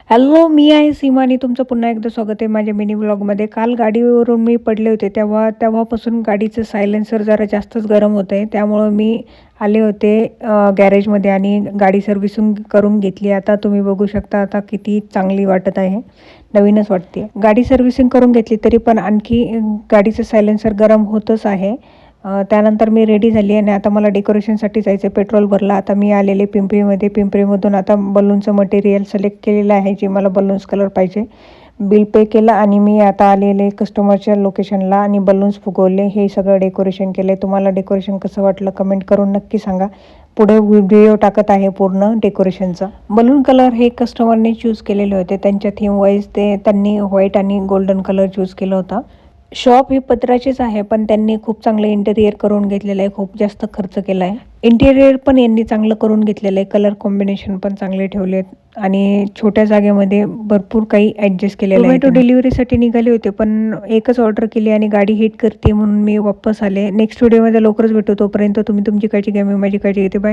Hello, मी आहे सीमा आणि तुमचं पुन्हा एकदा स्वागत आहे माझ्या मिनी व्लॉगमध्ये. काल गाडीवरून मी पडले होते तेव्हापासून गाडीचं सायलेन्सर जरा जास्तच गरम होतं आहे. त्यामुळं मी आले होते गॅरेजमध्ये आणि गाडी सर्व्हिसिंग करून घेतली. आता तुम्ही बघू शकता आता किती चांगली वाटत आहे, नवीनच वाटते. गाडी सर्व्हिसिंग करून घेतली तरी पण आणखी गाडीचं सायलेन्सर गरम होतच आहे. त्यानंतर मी रेडी झाली आणि आता मला डेकोरेशनसाठी जायचं. पेट्रोल भरलं. आता मी आलेले पिंपरीमध्ये. पिंपरीमधून आता बलूनचं मटेरियल सिलेक्ट केलेलं आहे, जे मला बलून्स कलर पाहिजे. बिल पे केलं आणि मी आता आलेले कस्टमरच्या लोकेशनला आणि बलून्स फुगवले. हे सगळं डेकोरेशन केलं. तुम्हाला डेकोरेशन कसं वाटलं कमेंट करून नक्की सांगा. पुढे व्हिडिओ टाकत आहे पूर्ण डेकोरेशनचा. बलून कलर हे कस्टमरने चूज केलेले होते. त्यांच्या थीम वाईज त्यांनी व्हाईट आणि गोल्डन कलर चूज केला होता. शॉप ही पत्राचीच आहे, पण त्यांनी खूप चांगलं इंटेरियर करून घेतलेलं आहे. खूप जास्त खर्च केला आहे. इंटेरियर पण यांनी चांगलं करून घेतलेलं आहे. कलर कॉम्बिनेशन पण चांगले ठेवलेत आणि छोट्या जागेमध्ये भरपूर काही ॲडजस्ट केलेलं आहे. टोमॅटो डिलिव्हरीसाठी निघाले होते, पण एकच ऑर्डर केली आणि गाडी हिट करते म्हणून मी वापस आले. नेक्स्ट व्हिडिओमध्ये लवकरच भेटू. तोपर्यंत तुम्ही तुमची काळजी घ्या, मी माझी काळजी घेते. बाय.